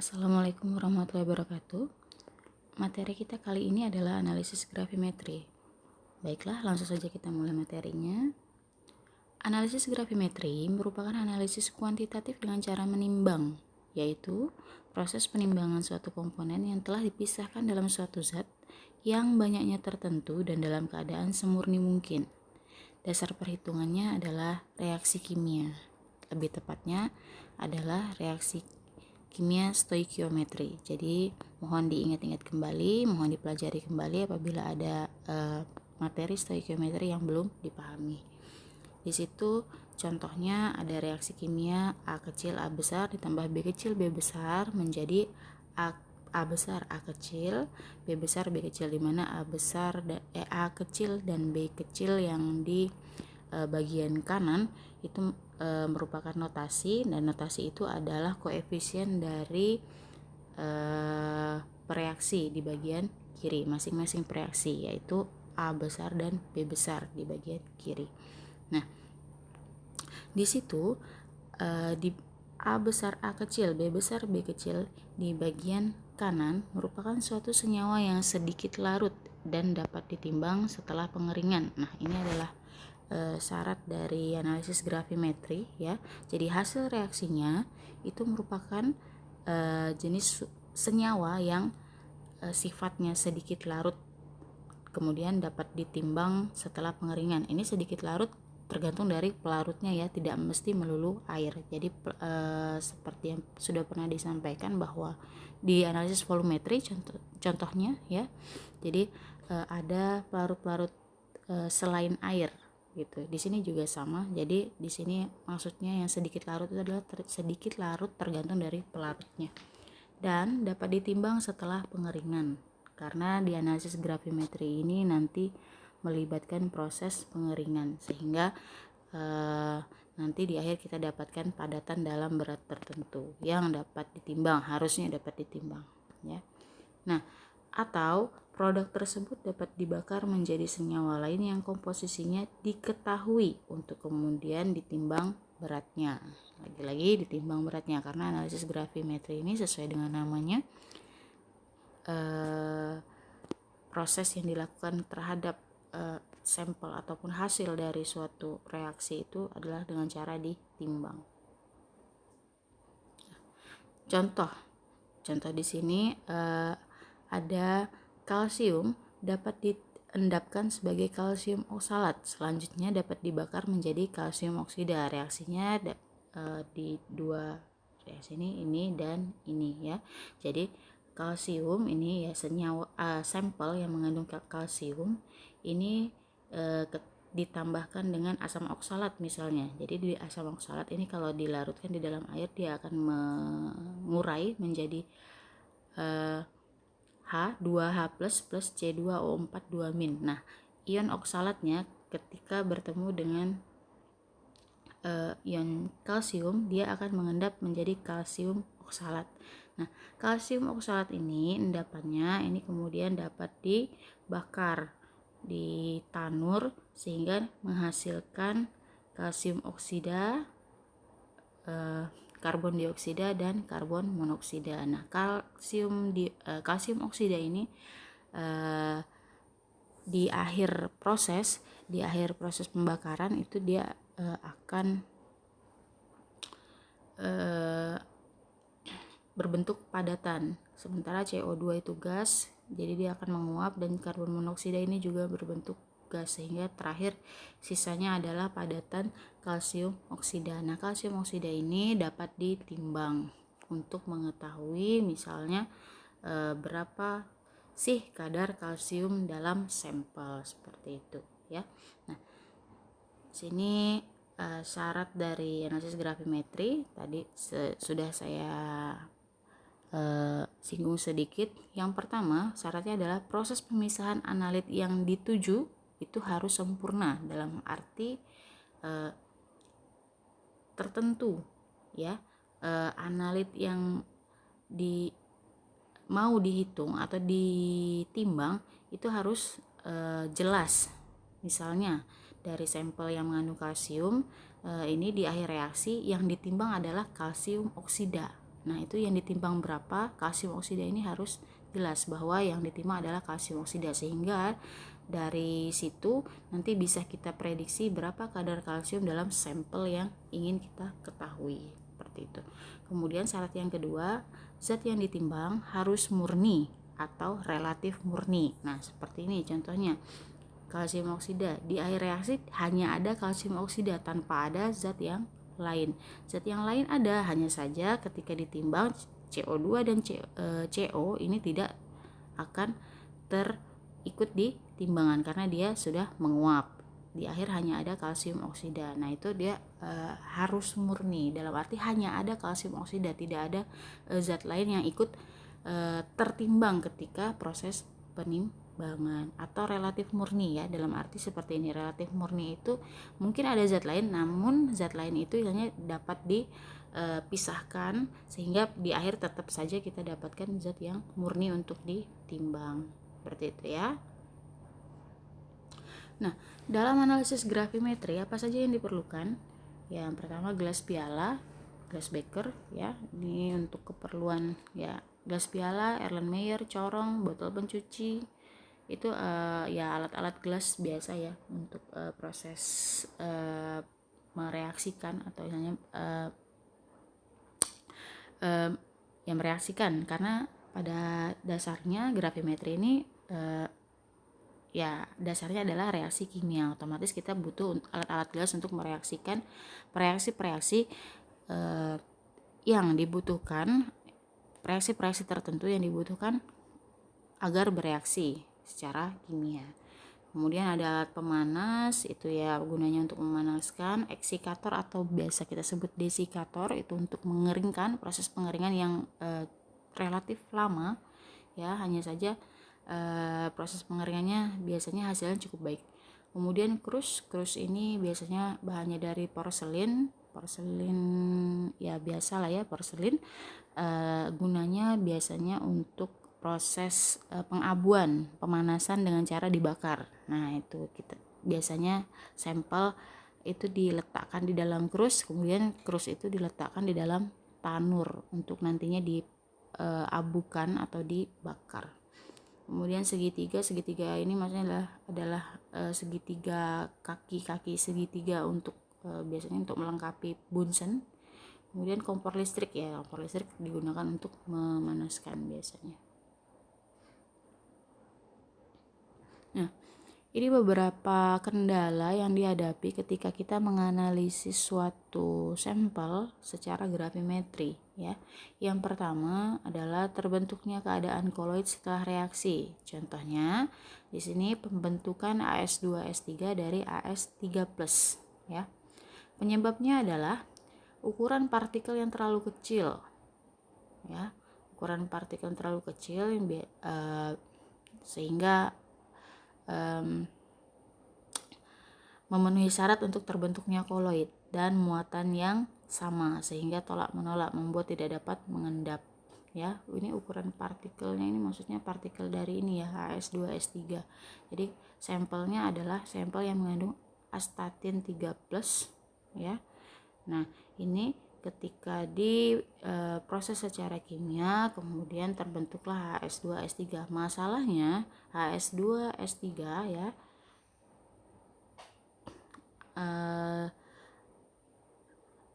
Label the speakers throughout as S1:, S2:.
S1: Assalamualaikum warahmatullahi wabarakatuh. Materi kita kali ini adalah analisis gravimetri. Baiklah, langsung saja kita mulai materinya. Analisis gravimetri merupakan analisis kuantitatif dengan cara menimbang, yaitu proses penimbangan suatu komponen yang telah dipisahkan dalam suatu zat yang banyaknya tertentu dan dalam keadaan semurni mungkin. Dasar perhitungannya adalah reaksi kimia. Lebih tepatnya adalah reaksi kimia stoikiometri. Jadi mohon diingat-ingat kembali, mohon dipelajari kembali apabila ada materi stoikiometri yang belum dipahami. Di situ contohnya ada reaksi kimia A kecil A besar ditambah B kecil B besar menjadi A besar A kecil, B besar B kecil, di mana A kecil dan B kecil yang di bagian kanan itu merupakan notasi, dan notasi itu adalah koefisien dari reaksi di bagian kiri masing-masing reaksi, yaitu A besar dan B besar di bagian kiri. Nah, di situ di A besar A kecil B besar B kecil di bagian kanan merupakan suatu senyawa yang sedikit larut dan dapat ditimbang setelah pengeringan. Nah, ini adalah syarat dari analisis gravimetri ya. Jadi hasil reaksinya itu merupakan jenis senyawa yang sifatnya sedikit larut, kemudian dapat ditimbang setelah pengeringan. Ini sedikit larut tergantung dari pelarutnya ya, tidak mesti melulu air. Jadi seperti yang sudah pernah disampaikan bahwa di analisis volumetri contohnya ya, jadi ada pelarut-pelarut selain air gitu. Di sini juga sama. Jadi di sini maksudnya yang sedikit larut itu adalah sedikit larut tergantung dari pelarutnya, dan dapat ditimbang setelah pengeringan. Karena di analisis gravimetri ini nanti melibatkan proses pengeringan, sehingga nanti di akhir kita dapatkan padatan dalam berat tertentu yang dapat ditimbang, harusnya dapat ditimbang ya. Nah, atau produk tersebut dapat dibakar menjadi senyawa lain yang komposisinya diketahui untuk kemudian ditimbang beratnya. Lagi-lagi ditimbang beratnya, karena analisis gravimetri ini sesuai dengan namanya proses yang dilakukan terhadap sampel ataupun hasil dari suatu reaksi itu adalah dengan cara ditimbang. Contoh di sini ada kalsium dapat diendapkan sebagai kalsium oksalat, selanjutnya dapat dibakar menjadi kalsium oksida. Reaksinya di dua reaksi ini dan ini ya. Jadi kalsium ini ya senyawa sampel yang mengandung kalsium ini ditambahkan dengan asam oksalat misalnya. Jadi di asam oksalat ini kalau dilarutkan di dalam air dia akan mengurai menjadi H2H plus C2O4 2-. Nah, ion oksalatnya ketika bertemu dengan ion kalsium dia akan mengendap menjadi kalsium oksalat. Nah, kalsium oksalat ini endapannya ini kemudian dapat dibakar di tanur sehingga menghasilkan kalsium oksida, karbon dioksida dan karbon monoksida. Nah, kalsium oksida ini di akhir proses pembakaran itu dia akan berbentuk padatan, sementara CO2 itu gas, jadi dia akan menguap, dan karbon monoksida ini juga berbentuk gas, sehingga terakhir sisanya adalah padatan kalsium oksida. Nah, kalsium oksida ini dapat ditimbang untuk mengetahui misalnya berapa sih kadar kalsium dalam sampel, seperti itu ya. Nah, sini syarat dari analisis gravimetri tadi sudah saya singgung sedikit. Yang pertama, syaratnya adalah proses pemisahan analit yang dituju itu harus sempurna dalam arti tertentu ya. Analit yang mau dihitung atau ditimbang itu harus jelas. Misalnya dari sampel yang mengandung kalsium, ini di akhir reaksi yang ditimbang adalah kalsium oksida Nah, itu yang ditimbang berapa, kalsium oksida ini harus jelas bahwa yang ditimbang adalah kalsium oksida, sehingga dari situ nanti bisa kita prediksi berapa kadar kalsium dalam sampel yang ingin kita ketahui, seperti itu. Kemudian syarat yang kedua, zat yang ditimbang harus murni atau relatif murni. Nah, seperti ini contohnya. Kalsium oksida di air reaksi hanya ada kalsium oksida tanpa ada zat yang lain. Zat yang lain ada, hanya saja ketika ditimbang CO2 dan CO ini tidak akan terikut di timbangan karena dia sudah menguap. Di akhir hanya ada kalsium oksida. Nah, itu dia harus murni, dalam arti hanya ada kalsium oksida, tidak ada zat lain yang ikut tertimbang ketika proses penimbangan. Atau relatif murni, ya, dalam arti seperti ini. Relatif murni itu mungkin ada zat lain, namun zat lain itu hanya dapat dipisahkan sehingga di akhir tetap saja kita dapatkan zat yang murni untuk ditimbang, seperti itu, ya. Nah, dalam analisis gravimetri apa saja yang diperlukan? Yang pertama gelas piala, gelas beker, ya. Ini untuk keperluan, ya, gelas piala, Erlenmeyer, corong, botol pencuci. Itu ya alat-alat gelas biasa, ya, untuk proses mereaksikan atau misalnya yang mereaksikan, karena pada dasarnya gravimetri ini ya dasarnya adalah reaksi kimia. Otomatis kita butuh alat-alat gelas untuk mereaksikan reaksi-reaksi yang dibutuhkan, reaksi-reaksi tertentu yang dibutuhkan agar bereaksi secara kimia. Kemudian ada alat pemanas, itu ya gunanya untuk memanaskan. Eksikator atau biasa kita sebut desikator, itu untuk mengeringkan, proses pengeringan yang relatif lama, ya, hanya saja proses pengeringannya biasanya hasilnya cukup baik. Kemudian krus ini biasanya bahannya dari porselin ya biasa lah, ya, porselin. Gunanya biasanya untuk proses pengabuan, pemanasan dengan cara dibakar. Nah, itu kita biasanya sampel itu diletakkan di dalam krus, kemudian krus itu diletakkan di dalam tanur untuk nantinya diabukan atau dibakar. Kemudian segitiga ini maksudnya adalah segitiga kaki segitiga untuk biasanya untuk melengkapi bunsen. Kemudian kompor listrik, ya, kompor listrik digunakan untuk memanaskan biasanya. Nah, ini beberapa kendala yang dihadapi ketika kita menganalisis suatu sampel secara gravimetri, ya. Yang pertama adalah terbentuknya keadaan koloid setelah reaksi. Contohnya di sini pembentukan AS2S3 dari AS3+, ya. Penyebabnya adalah ukuran partikel yang terlalu kecil, ya. Ukuran partikel yang terlalu kecil yang sehingga memenuhi syarat untuk terbentuknya koloid dan muatan yang sama sehingga tolak menolak membuat tidak dapat mengendap, ya. Ini ukuran partikelnya, ini maksudnya partikel dari ini, ya, AS2S3. Jadi sampelnya adalah sampel yang mengandung astatin 3+, ya. Nah, ini ketika proses secara kimia kemudian terbentuklah AS2S3. Masalahnya AS2S3, ya,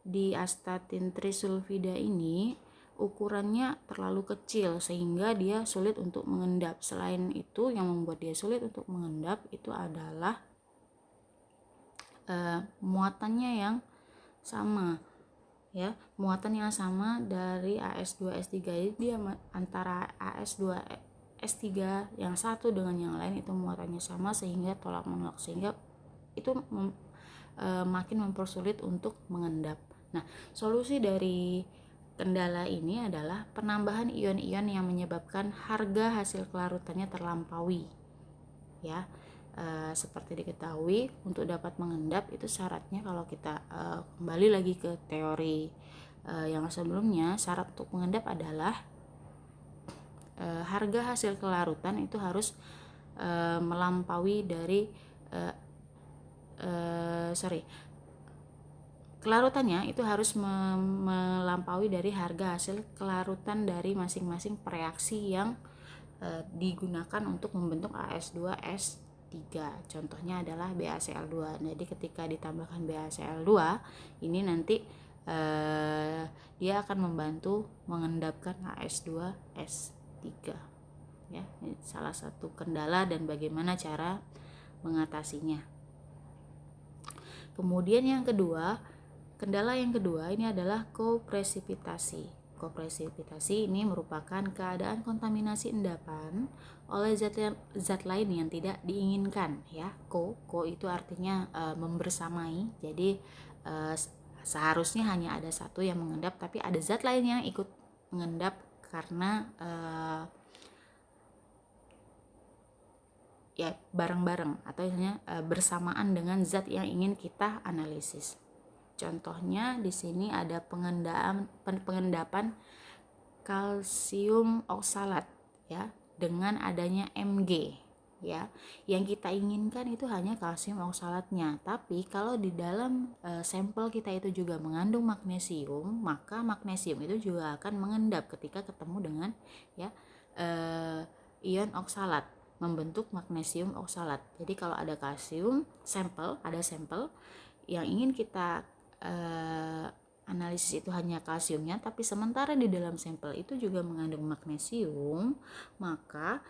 S1: di astatin trisulfida ini ukurannya terlalu kecil sehingga dia sulit untuk mengendap. Selain itu, yang membuat dia sulit untuk mengendap itu adalah muatannya yang sama, ya. Muatan yang sama dari AS2S3 ini, dia antara AS2S3 yang satu dengan yang lain itu muatannya sama sehingga tolak menolak, sehingga itu makin mempersulit untuk mengendap. Nah, solusi dari kendala ini adalah penambahan ion-ion yang menyebabkan harga hasil kelarutannya terlampaui, ya. Seperti diketahui, untuk dapat mengendap itu syaratnya, kalau kita kembali lagi ke teori yang sebelumnya, syarat untuk mengendap adalah harga hasil kelarutan itu harus melampaui dari kelarutannya itu harus melampaui dari harga hasil kelarutan dari masing-masing reaksi yang digunakan untuk membentuk AS2S3. Contohnya adalah BaCl2. Jadi ketika ditambahkan BaCl2 ini nanti dia akan membantu mengendapkan AS2S3. Ya, ini salah satu kendala dan bagaimana cara mengatasinya. Kemudian kendala yang kedua ini adalah kopresipitasi. Kopresipitasi ini merupakan keadaan kontaminasi endapan oleh zat lain yang tidak diinginkan, ya. Ko itu artinya membersamai. Jadi seharusnya hanya ada satu yang mengendap, tapi ada zat lain yang ikut mengendap karena ya bareng-bareng atau misalnya bersamaan dengan zat yang ingin kita analisis. Contohnya di sini ada pengendapan kalsium oksalat, ya, dengan adanya Mg, ya. Yang kita inginkan itu hanya kalsium oksalatnya, tapi kalau di dalam sampel kita itu juga mengandung magnesium, maka magnesium itu juga akan mengendap ketika ketemu dengan ion oksalat, membentuk magnesium oksalat. Jadi kalau ada kalsium, ada sampel yang ingin kita analisis itu hanya kalsiumnya, tapi sementara di dalam sampel itu juga mengandung magnesium, maka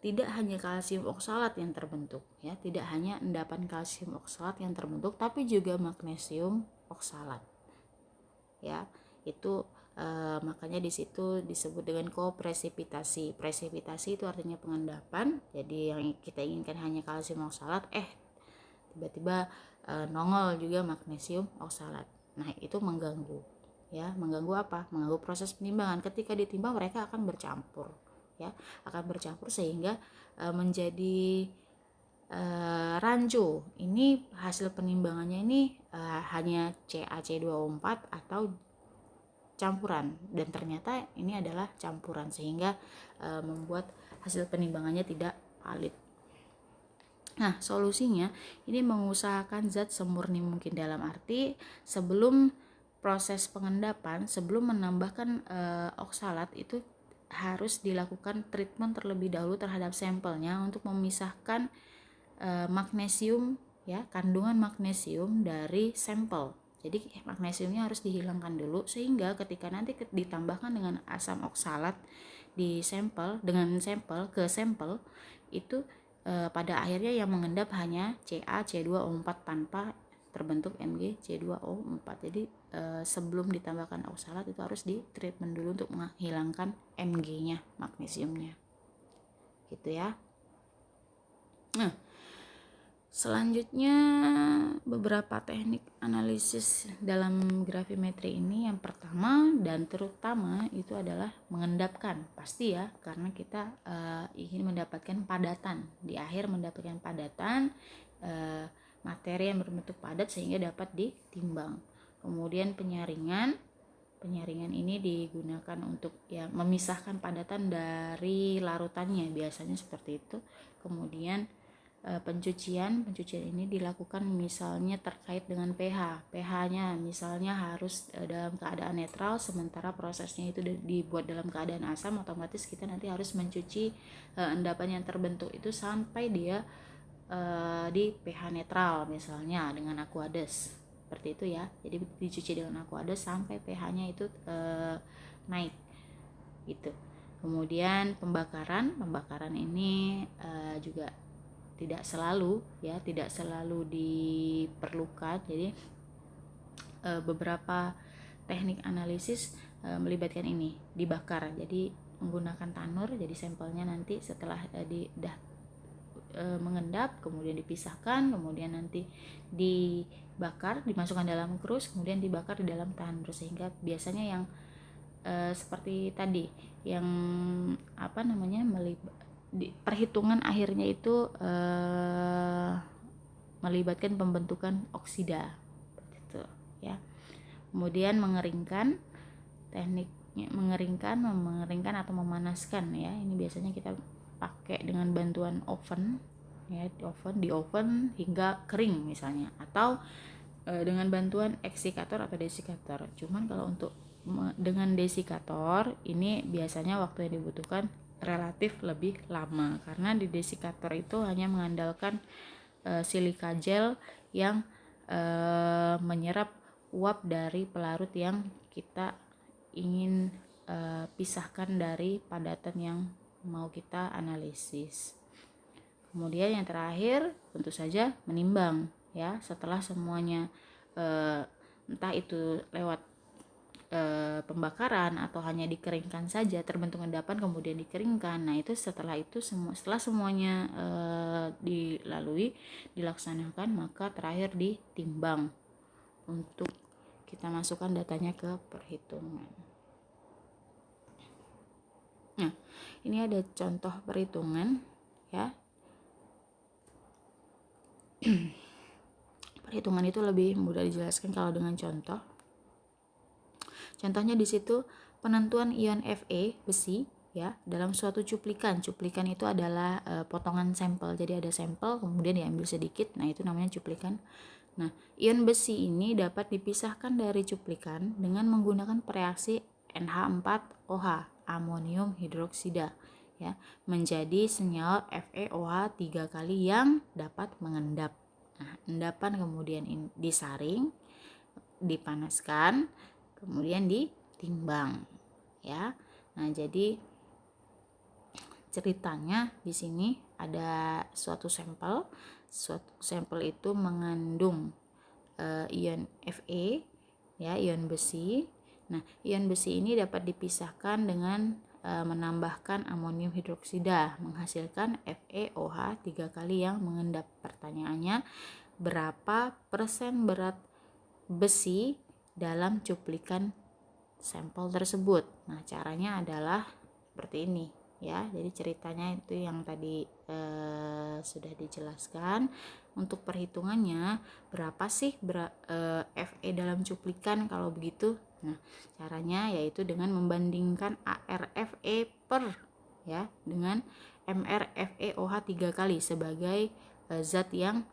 S1: tidak hanya kalsium oksalat yang terbentuk, ya, tidak hanya endapan kalsium oksalat yang terbentuk, tapi juga magnesium oksalat, ya. Itu makanya di situ disebut dengan kopresipitasi. Presipitasi itu artinya pengendapan. Jadi yang kita inginkan hanya kalsium oksalat, tiba-tiba nongol juga magnesium oksalat. Nah, itu mengganggu, ya. Mengganggu apa? Mengganggu proses penimbangan. Ketika ditimbang mereka akan bercampur, ya, akan bercampur sehingga menjadi rancu. Ini hasil penimbangannya ini hanya CaC2O4 atau campuran, dan ternyata ini adalah campuran sehingga membuat hasil penimbangannya tidak valid. Nah, solusinya ini mengusahakan zat semurni mungkin, dalam arti sebelum proses pengendapan, sebelum menambahkan oksalat itu harus dilakukan treatment terlebih dahulu terhadap sampelnya untuk memisahkan magnesium, ya, kandungan magnesium dari sampel. Jadi magnesiumnya harus dihilangkan dulu sehingga ketika nanti ditambahkan dengan asam oksalat di sampel, dengan sampel ke sampel itu pada akhirnya yang mengendap hanya CaC2O4 tanpa terbentuk MgC2O4. Jadi sebelum ditambahkan oksalat itu harus di treatment dulu untuk menghilangkan Mg-nya, magnesiumnya, gitu ya. Nah, selanjutnya beberapa teknik analisis dalam gravimetri ini, yang pertama dan terutama itu adalah mengendapkan, pasti ya, karena kita ingin mendapatkan padatan, di akhir mendapatkan padatan materi yang berbentuk padat sehingga dapat ditimbang. Kemudian penyaringan ini digunakan untuk memisahkan padatan dari larutannya, biasanya seperti itu. Kemudian pencucian ini dilakukan misalnya terkait dengan pH-nya misalnya harus dalam keadaan netral, sementara prosesnya itu dibuat dalam keadaan asam, otomatis kita nanti harus mencuci endapan yang terbentuk itu sampai dia di pH netral, misalnya dengan aqueous, seperti itu ya. Jadi dicuci dengan aqueous sampai pH-nya itu naik, gitu. Kemudian pembakaran ini juga tidak selalu diperlukan. Jadi beberapa teknik analisis melibatkan ini, dibakar. Jadi menggunakan tanur, jadi sampelnya nanti setelah mengendap kemudian dipisahkan, kemudian nanti dibakar, dimasukkan dalam krus, kemudian dibakar di dalam tanur, sehingga biasanya yang seperti tadi yang perhitungan akhirnya itu melibatkan pembentukan oksida, gitu ya. Kemudian tekniknya mengeringkan atau memanaskan, ya. Ini biasanya kita pakai dengan bantuan oven, ya, di oven hingga kering misalnya, atau dengan bantuan eksikator atau desikator. Cuman kalau untuk dengan desikator ini biasanya waktu yang dibutuhkan relatif lebih lama, karena di desikator itu hanya mengandalkan silika gel yang menyerap uap dari pelarut yang kita ingin pisahkan dari padatan yang mau kita analisis. Kemudian yang terakhir tentu saja menimbang, ya. Setelah semuanya entah itu lewat pembakaran atau hanya dikeringkan saja, terbentuk endapan kemudian dikeringkan. Nah, itu setelah semuanya dilalui, dilaksanakan, maka terakhir ditimbang untuk kita masukkan datanya ke perhitungan. Nah, ini ada contoh perhitungan, ya. Perhitungan itu lebih mudah dijelaskan kalau dengan contoh. Contohnya di situ penentuan ion Fe besi, ya, dalam suatu cuplikan. Cuplikan itu adalah potongan sampel. Jadi ada sampel kemudian diambil sedikit. Nah, itu namanya cuplikan. Nah, ion besi ini dapat dipisahkan dari cuplikan dengan menggunakan reaksi NH4OH, amonium hidroksida, ya, menjadi senyawa FeOH 3 kali yang dapat mengendap. Nah, endapan kemudian disaring, dipanaskan, kemudian ditimbang, ya. Nah, jadi ceritanya di sini ada suatu sampel itu mengandung ion Fe, ya, ion besi. Nah, ion besi ini dapat dipisahkan dengan menambahkan amonium hidroksida menghasilkan FeOH 3 kali yang mengendap. Pertanyaannya, berapa persen berat besi dalam cuplikan sampel tersebut? Nah, caranya adalah seperti ini, ya. Jadi ceritanya itu yang tadi sudah dijelaskan. Untuk perhitungannya, berapa sih Fe dalam cuplikan kalau begitu? Nah, caranya yaitu dengan membandingkan ArFe dengan MrFeOH 3 kali sebagai zat yang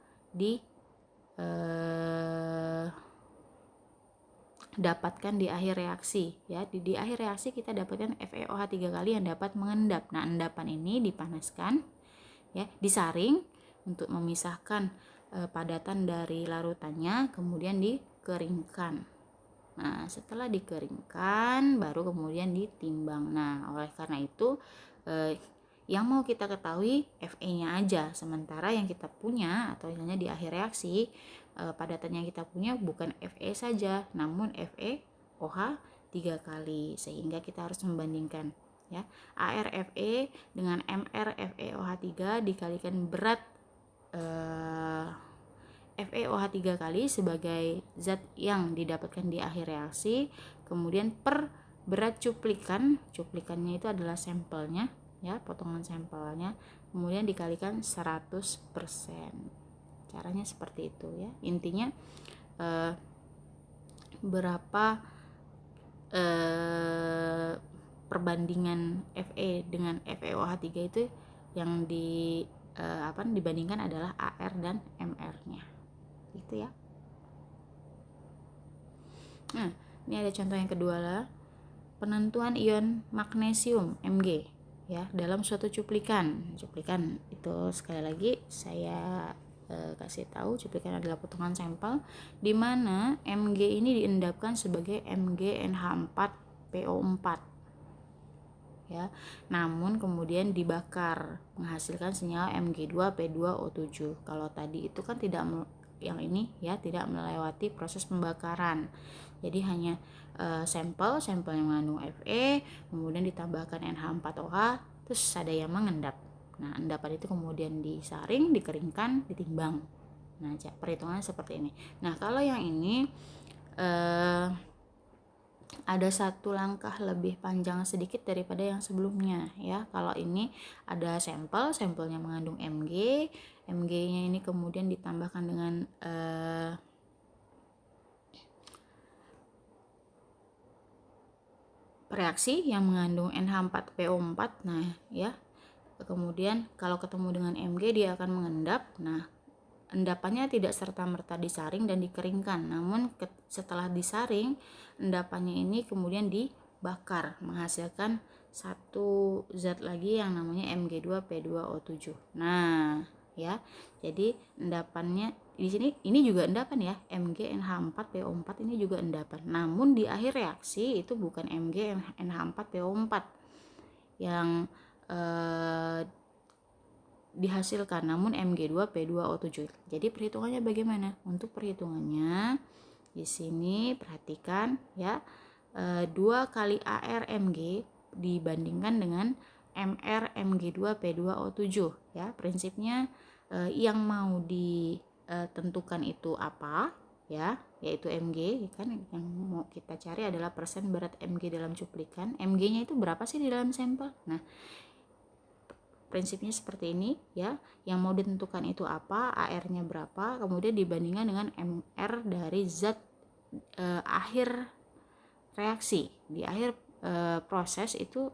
S1: dapatkan di akhir reaksi, ya. Di akhir reaksi kita dapatkan FeOH 3 kali yang dapat mengendap. Nah, endapan ini dipanaskan, ya, disaring untuk memisahkan padatan dari larutannya, kemudian dikeringkan. Nah, setelah dikeringkan baru kemudian ditimbang. Nah, oleh karena itu yang mau kita ketahui Fe-nya aja, sementara yang kita punya atau misalnya di akhir reaksi padatan yang kita punya bukan Fe saja, namun FeOH 3 kali, sehingga kita harus membandingkan, ya. ArFe dengan MrFeOH 3 dikalikan berat FeOH 3 kali sebagai zat yang didapatkan di akhir reaksi, kemudian per berat cuplikannya itu adalah sampelnya, ya, potongan sampelnya, kemudian dikalikan 100%. Caranya seperti itu, ya. Intinya berapa perbandingan Fe dengan FeOH 3 itu yang dibandingkan adalah Ar dan Mr-nya, gitu, ya. Nah, ini ada contoh yang kedua lah, penentuan ion magnesium Mg, ya, dalam suatu cuplikan. Cuplikan itu sekali lagi saya kasih tahu, cuplikan adalah potongan sampel di mana Mg ini diendapkan sebagai MgNH4PO4, ya. Namun kemudian dibakar menghasilkan senyawa Mg2P2O7. Kalau tadi itu kan yang ini, ya, tidak melewati proses pembakaran. Jadi hanya sampel yang mengandung Fe, kemudian ditambahkan NH4OH, terus ada yang mengendap. Nah, endapan itu kemudian disaring, dikeringkan, ditimbang. Nah, perhitungannya seperti ini. Nah, kalau yang ini ada satu langkah lebih panjang sedikit daripada yang sebelumnya, ya. Kalau ini ada sampelnya mengandung Mg-nya ini kemudian ditambahkan dengan reaksi yang mengandung NH4PO4. Nah, ya. Kemudian kalau ketemu dengan Mg dia akan mengendap. Nah, endapannya tidak serta-merta disaring dan dikeringkan, namun setelah disaring, endapannya ini kemudian dibakar menghasilkan satu zat lagi yang namanya Mg2P2O7. Nah, ya. Jadi endapannya di sini ini juga endapan ya, MgNH4PO4 ini juga endapan. Namun di akhir reaksi itu bukan MgNH4PO4 yang dihasilkan, namun Mg2P2O7. Jadi perhitungannya bagaimana? Untuk perhitungannya di sini perhatikan ya, 2 kali ARMG dibandingkan dengan MR Mg2P2O7 ya. Prinsipnya yang mau ditentukan itu apa ya, yaitu Mg kan, yang mau kita cari adalah persen berat Mg dalam cuplikan. Mg-nya itu berapa sih di dalam sampel? Nah, prinsipnya seperti ini ya, yang mau ditentukan itu apa, AR-nya berapa, kemudian dibandingkan dengan MR dari zat akhir reaksi, di akhir proses itu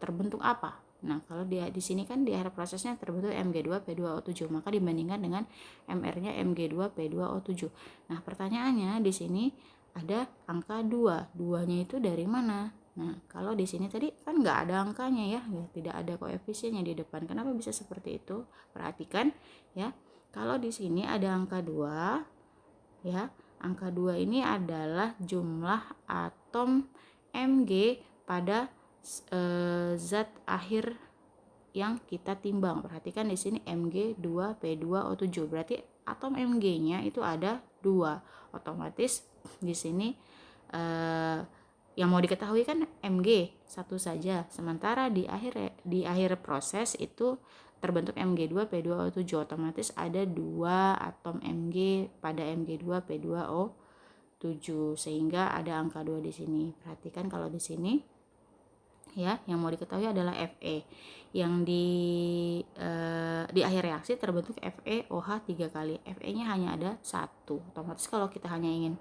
S1: terbentuk apa. Nah, kalau di sini kan di akhir prosesnya terbentuk Mg2P2O7, maka dibandingkan dengan MR-nya Mg2P2O7. Nah, pertanyaannya di sini ada angka 2. 2-nya itu dari mana? Nah, kalau di sini tadi kan nggak ada angkanya ya, tidak ada koefisiennya di depan. Kenapa bisa seperti itu? Perhatikan ya. Kalau di sini ada angka 2 ya. Angka 2 ini adalah jumlah atom Mg pada zat akhir yang kita timbang. Perhatikan di sini Mg2P2O7. Berarti atom Mg-nya itu ada 2. Otomatis di sini yang mau diketahui kan Mg satu saja, sementara di akhir proses itu terbentuk Mg2P2O7, otomatis ada 2 atom Mg pada Mg2P2O7, sehingga ada angka 2 di sini. Perhatikan kalau di sini ya, yang mau diketahui adalah Fe, yang di akhir reaksi terbentuk FeOH 3 kali. Fe-nya hanya ada 1. Otomatis kalau kita hanya ingin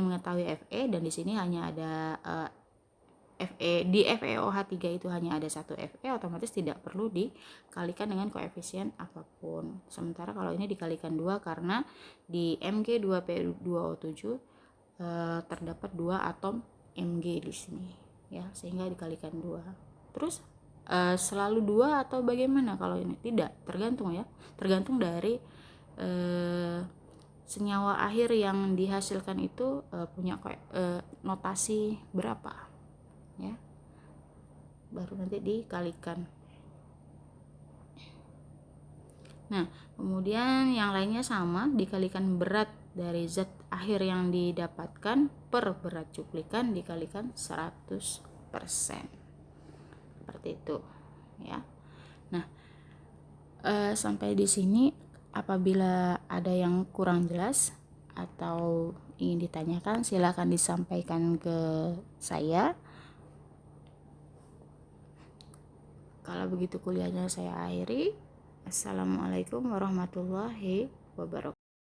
S1: mengetahui Fe, dan di sini hanya ada Fe, di FeOH 3 itu hanya ada 1 Fe, otomatis tidak perlu dikalikan dengan koefisien apapun. Sementara kalau ini dikalikan 2 karena di Mg2P2O7 terdapat 2 atom Mg di sini ya, sehingga dikalikan 2. Terus selalu 2 atau bagaimana kalau ini? Tidak, tergantung ya. Tergantung dari senyawa akhir yang dihasilkan itu punya notasi berapa ya, baru nanti dikalikan. Nah, kemudian yang lainnya sama, dikalikan berat dari zat akhir yang didapatkan per berat cuplikan dikalikan 100%. Seperti itu ya. Nah, sampai di sini apabila ada yang kurang jelas atau ingin ditanyakan, silakan disampaikan ke saya. Kalau begitu kuliahnya saya akhiri. Assalamualaikum warahmatullahi wabarakatuh.